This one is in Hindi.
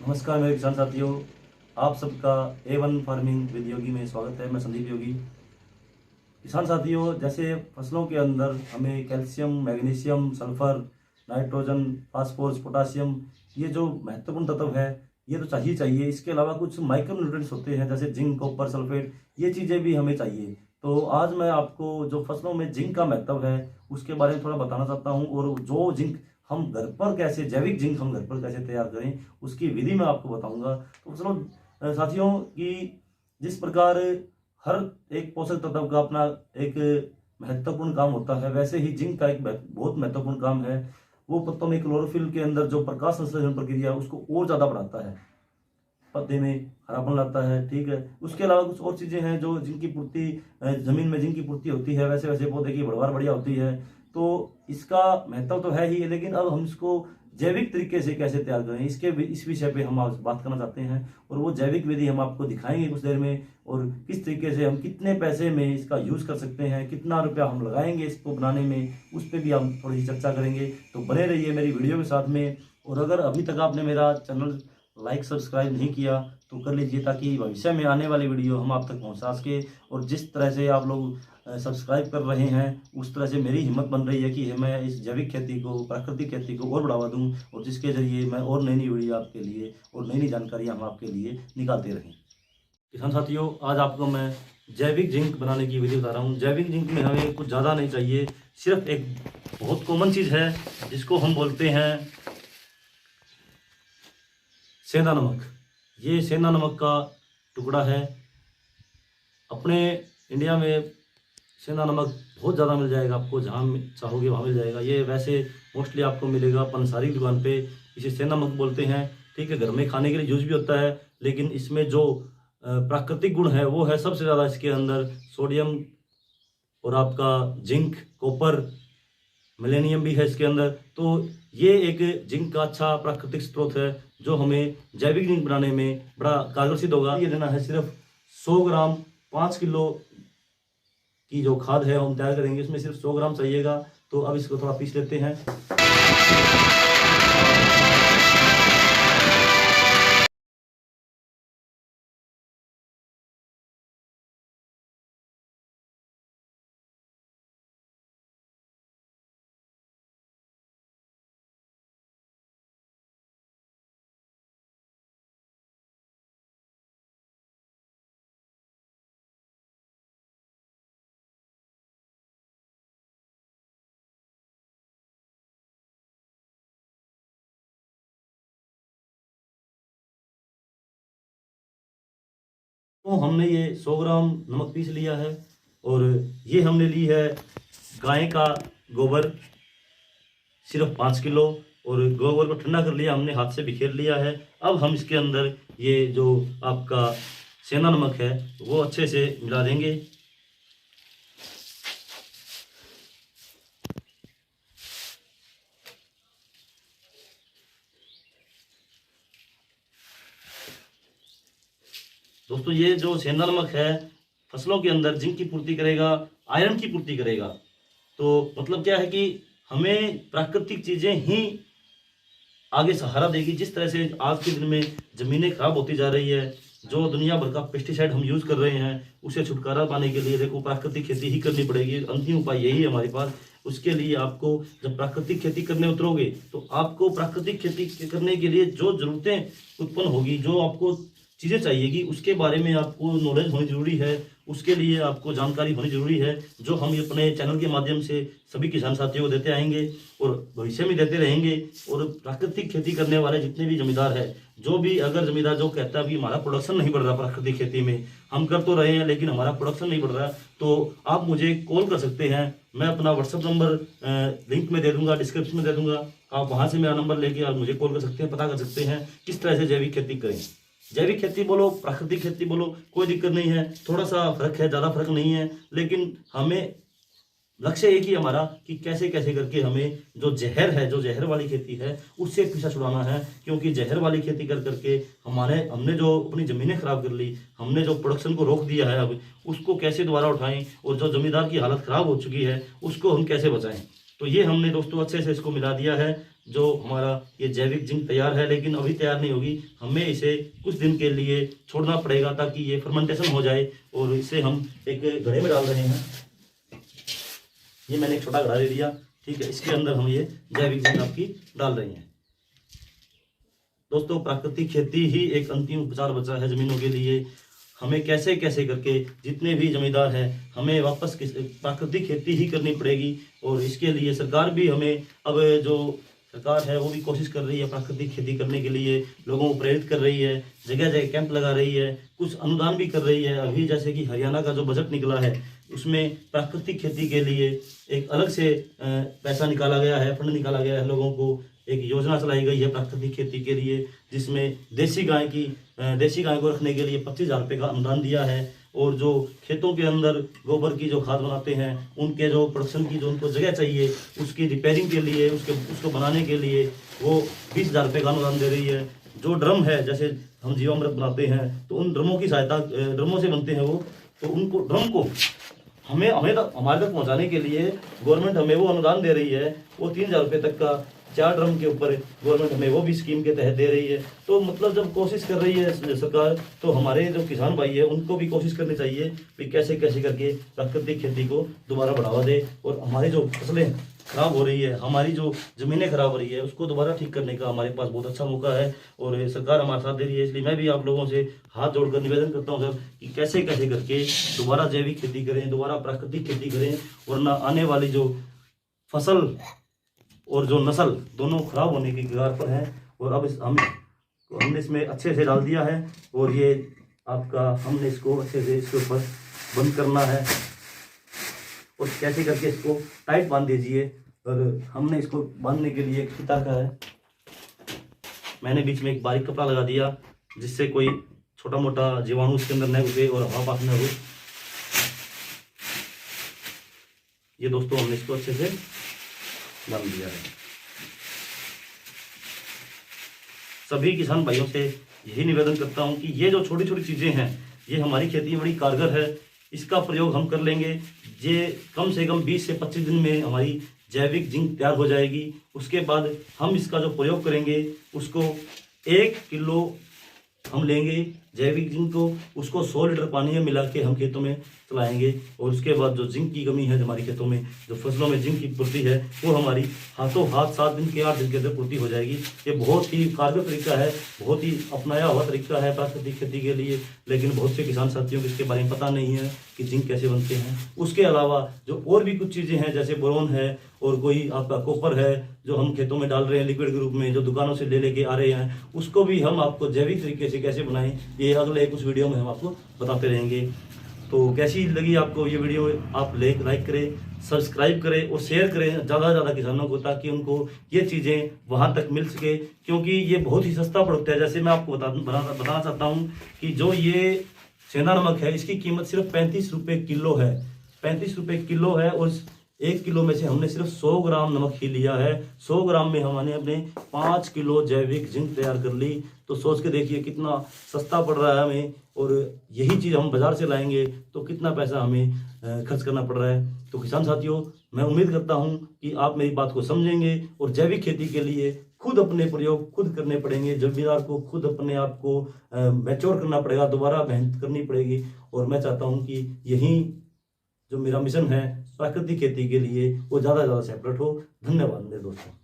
नमस्कार मेरे किसान साथियों, आप सबका A1 फार्मिंग विद योगी में स्वागत है। मैं संदीप योगी। किसान साथियों, जैसे फसलों के अंदर हमें calcium, magnesium, sulphur, nitrogen, phosphorus, potassium, ये जो महत्वपूर्ण तत्व है ये तो चाहिए। इसके अलावा कुछ माइक्रो न्यूट्रिएंट्स होते हैं जैसे जिंक, कॉपर, सल्फेट, ये चीज़ें भी हमें चाहिए। तो आज मैं आपको जो फसलों में जिंक का महत्व है उसके बारे में थोड़ा बताना चाहता हूँ, और जो जिंक हम घर पर कैसे, जैविक जिंक हम घर पर कैसे तैयार करें उसकी विधि मैं आपको बताऊंगा। तो फसलों साथियों की जिस प्रकार हर एक पोषक तत्व का अपना एक महत्वपूर्ण काम होता है, वैसे ही जिंक का एक बहुत महत्वपूर्ण काम है। वो पत्तों में क्लोरोफिल के अंदर जो प्रकाश संश्लेषण प्रक्रिया है उसको और ज्यादा बढ़ाता है, पत्ते में हरापन लाता है। ठीक है, उसके अलावा कुछ और चीजें हैं जो जिनकी पूर्ति, जमीन में जिनकी पूर्ति होती है, वैसे वैसे पौधे की बढ़वार बढ़िया होती है। तो इसका महत्व तो है ही, लेकिन अब हम इसको जैविक तरीके से कैसे तैयार करें इस विषय पे हम आज बात करना चाहते हैं। और वो जैविक विधि हम आपको दिखाएंगे कुछ देर में, और किस तरीके से हम कितने पैसे में इसका यूज कर सकते हैं, कितना रुपया हम लगाएंगे इसको बनाने में, उस पर भी हम थोड़ी सी चर्चा करेंगे। तो बने रहिए मेरी वीडियो के साथ में। और अगर अभी तक आपने मेरा चैनल लाइक सब्सक्राइब नहीं किया तो कर लीजिए, ताकि भविष्य में आने वाली वीडियो हम आप तक पहुंचा सके। और जिस तरह से आप लोग सब्सक्राइब कर रहे हैं उस तरह से मेरी हिम्मत बन रही है कि मैं इस जैविक खेती को, प्राकृतिक खेती को और बढ़ावा दूं, और जिसके जरिए मैं और नई नई वीडियो आपके लिए और नई नई जानकारियां हम आपके लिए निकालते रहें। किसान साथियों, आज आपको मैं जैविक जिंक बनाने की विधि बता रहा हूँ। जैविक जिंक में हमें कुछ ज़्यादा नहीं चाहिए, सिर्फ एक बहुत कॉमन चीज़ है जिसको हम बोलते हैं सेंधा नमक। ये सेंधा नमक का टुकड़ा है। अपने इंडिया में सेंधा नमक बहुत ज़्यादा मिल जाएगा, आपको जहाँ चाहोगे वहाँ मिल जाएगा। ये वैसे मोस्टली आपको मिलेगा पंसारी की दुकान पे, इसे सेंधा नमक बोलते हैं। ठीक है, घर में खाने के लिए यूज भी होता है, लेकिन इसमें जो प्राकृतिक गुण है वो है सबसे ज़्यादा इसके अंदर सोडियम, और आपका जिंक, कॉपर, मिलेनियम भी है इसके अंदर। तो ये एक जिंक का अच्छा प्राकृतिक स्रोत है जो हमें जैविक जिंक बनाने में बड़ा कारगर सिद्ध होगा। ये लेना है सिर्फ 100 ग्राम। 5 किलो की जो खाद है हम तैयार करेंगे, इसमें सिर्फ 100 ग्राम चाहिएगा। तो अब इसको थोड़ा पीस लेते हैं। तो हमने ये 100 ग्राम नमक पीस लिया है, और ये हमने ली है गाय का गोबर, सिर्फ 5 किलो। और गोबर को ठंडा कर लिया हमने, हाथ से बिखेर लिया है। अब हम इसके अंदर ये जो आपका सेंधा नमक है वो अच्छे से मिला देंगे। दोस्तों, ये जो सेंधा नमक है फसलों के अंदर जिंक की पूर्ति करेगा, आयरन की पूर्ति करेगा। तो मतलब क्या है कि हमें प्राकृतिक चीजें ही आगे सहारा देगी। जिस तरह से आज के दिन में जमीनें खराब होती जा रही है, जो दुनिया भर का पेस्टिसाइड हम यूज कर रहे हैं, उसे छुटकारा पाने के लिए देखो प्राकृतिक खेती ही करनी पड़ेगी। अंतिम उपाय यही है हमारे पास। उसके लिए आपको जब प्राकृतिक खेती करने उतरोगे तो आपको प्राकृतिक खेती करने के लिए जो जरूरतें उत्पन्न होगी, जो आपको चीज़ें चाहिएगी, उसके बारे में आपको नॉलेज होनी जरूरी है। उसके लिए आपको जानकारी होनी जरूरी है, जो हम अपने चैनल के माध्यम से सभी किसान साथियों को देते आएंगे और भविष्य में देते रहेंगे। और प्राकृतिक खेती करने वाले जितने भी जमींदार है, जो भी अगर जमींदार जो कहता है कि हमारा प्रोडक्शन नहीं बढ़ रहा प्राकृतिक खेती में, हम कर तो रहे हैं लेकिन हमारा प्रोडक्शन नहीं बढ़ रहा, तो आप मुझे कॉल कर सकते हैं। मैं अपना व्हाट्सअप नंबर लिंक में दे दूंगा, डिस्क्रिप्शन में दे दूंगा। आप वहां से मेरा नंबर लेके आप मुझे कॉल कर सकते हैं, पता कर सकते हैं किस तरह से जैविक खेती करें। जैविक खेती बोलो, प्राकृतिक खेती बोलो, कोई दिक्कत नहीं है। थोड़ा सा फर्क है, ज़्यादा फर्क नहीं है, लेकिन हमें लक्ष्य एक ही हमारा कि कैसे कैसे करके हमें जो जहर है, जो जहर वाली खेती है, उससे पीछा छुड़ाना है। क्योंकि जहर वाली खेती कर करके हमने जो अपनी ज़मीनें खराब कर ली, हमने जो प्रोडक्शन को रोक दिया है, अब उसको कैसे दोबारा उठाएं, और जो जमींदार की हालत खराब हो चुकी है उसको हम कैसे बचाएं। तो ये हमने दोस्तों अच्छे से इसको मिला दिया है। जो हमारा ये जैविक जिंक तैयार है, लेकिन अभी तैयार नहीं होगी, हमें इसे कुछ दिन के लिए छोड़ना पड़ेगा ताकि ये फर्मेंटेशन हो जाए। और इसे हम एक घड़े में डाल रहे हैं। ये मैंने एक छोटा घड़ा दे दिया, ठीक है। इसके अंदर हम ये जैविक जिंक आपकी डाल रहे हैं। दोस्तों, प्राकृतिक खेती ही एक अंतिम उपचार बचा है जमीनों के लिए। हमें कैसे कैसे करके जितने भी जमींदार हैं, हमें वापस प्राकृतिक खेती ही करनी पड़ेगी। और इसके लिए सरकार भी हमें, अब जो सरकार है वो भी कोशिश कर रही है प्राकृतिक खेती करने के लिए, लोगों को प्रेरित कर रही है, जगह जगह कैंप लगा रही है, कुछ अनुदान भी कर रही है। अभी जैसे कि हरियाणा का जो बजट निकला है उसमें प्राकृतिक खेती के लिए एक अलग से पैसा निकाला गया है, फंड निकाला गया है। लोगों को एक योजना चलाई गई है प्राकृतिक खेती के लिए, जिसमें देसी गाय को रखने के लिए 25,000 रुपये का अनुदान दिया है। और जो खेतों के अंदर गोबर की जो खाद बनाते हैं, उनके जो प्रोडक्शन की जो उनको जगह चाहिए, उसकी रिपेयरिंग के लिए, उसको बनाने के लिए वो 20,000 रुपये का अनुदान दे रही है। जो ड्रम है, जैसे हम जीवामृत बनाते हैं तो उन ड्रमों की सहायता, ड्रमों से बनते हैं वो, तो उनको ड्रम को हमें हमारे तक पहुंचाने के लिए गवर्नमेंट हमें वो अनुदान दे रही है। वो 3,000 रुपये तक का 4 ड्रम के ऊपर गवर्नमेंट हमें वो भी स्कीम के तहत दे रही है। तो मतलब जब कोशिश कर रही है सरकार, तो हमारे जो किसान भाई है उनको भी कोशिश करनी चाहिए कि कैसे कैसे करके प्राकृतिक खेती को दोबारा बढ़ावा दे। और हमारी जो फसलें खराब हो रही है, हमारी जो ज़मीनें खराब हो रही है, उसको दोबारा ठीक करने का हमारे पास बहुत अच्छा मौका है। और सरकार हमारा साथ दे रही है। इसलिए मैं भी आप लोगों से हाथ जोड़कर निवेदन करता हूँ सर कि कैसे कैसे करके दोबारा जैविक खेती करें, दोबारा प्राकृतिक खेती करें, वरना आने वाली जो फसल और जो नस्ल दोनों खराब होने की कगार पर है। और अब हमने इसमें अच्छे से डाल दिया है। और ये आपका हमने इसको अच्छे से इसके ऊपर बंद करना है और कैसे करके इसको टाइट बांध दीजिए। और हमने इसको बांधने के लिए एक फीता का है, मैंने बीच में एक बारीक कपड़ा लगा दिया जिससे कोई छोटा मोटा जीवाणु इसके अंदर न घुसे और हवा पास न हो। ये दोस्तों हमने इसको अच्छे से बांध दिया है। सभी किसान भाइयों से यही निवेदन करता हूं कि ये जो छोटी छोटी चीजें हैं, ये हमारी खेती में बड़ी कारगर है। इसका प्रयोग हम कर लेंगे, ये कम से कम 20 से 25 दिन में हमारी जैविक जिंक तैयार हो जाएगी। उसके बाद हम इसका जो प्रयोग करेंगे, उसको 1 किलो हम लेंगे जैविक जिंक को, उसको 100 लीटर पानी में मिला के हम खेतों में चलाएंगे। और उसके बाद जो जिंक की कमी है हमारी खेतों में, जो फसलों में जिंक की पूर्ति है, वो हमारी हाथों हाथ 7 दिन के 8 दिन के अंदर पूर्ति हो जाएगी। ये बहुत ही कारगर तरीका है, बहुत ही अपनाया हुआ तरीका है प्राकृतिक खेती के लिए। लेकिन बहुत से किसान साथियों को इसके बारे में पता नहीं है कि जिंक कैसे बनते हैं। उसके अलावा जो और भी कुछ चीज़ें हैं, जैसे बोरोन है और कोई आपका कॉपर है, जो हम खेतों में डाल रहे हैं लिक्विड के रूप में, जो दुकानों से ले लेके आ रहे हैं, उसको भी हम आपको जैविक तरीके से कैसे बनाएं, ये अगले कुछ वीडियो में हम आपको बताते रहेंगे। तो कैसी लगी आपको ये वीडियो, आप लाइक करें, सब्सक्राइब करें और शेयर करें ज़्यादा से ज़्यादा किसानों को, ताकि उनको ये चीज़ें वहाँ तक मिल सके। क्योंकि ये बहुत ही सस्ता प्रोडक्ट है। जैसे मैं आपको बताना चाहता हूँ कि जो ये सेंधा नमक है, इसकी कीमत सिर्फ 35 रुपये किलो है, 35 रुपये किलो है। और 1 किलो में से हमने सिर्फ 100 ग्राम नमक ही लिया है। 100 ग्राम में हमने अपने 5 किलो जैविक जिंक तैयार कर ली। तो सोच के देखिए कितना सस्ता पड़ रहा है हमें। और यही चीज़ हम बाजार से लाएंगे तो कितना पैसा हमें खर्च करना पड़ रहा है। तो किसान साथियों, मैं उम्मीद करता हूं कि आप मेरी बात को समझेंगे और जैविक खेती के लिए खुद अपने प्रयोग खुद करने पड़ेंगे। जमींदार को खुद अपने आप को मैच्योर करना पड़ेगा, दोबारा मेहनत करनी पड़ेगी। और मैं चाहता हूं कि यही जो मेरा मिशन है प्राकृतिक खेती के लिए, वो ज़्यादा से ज़्यादा सेपरेट हो। धन्यवाद मेरे दोस्तों।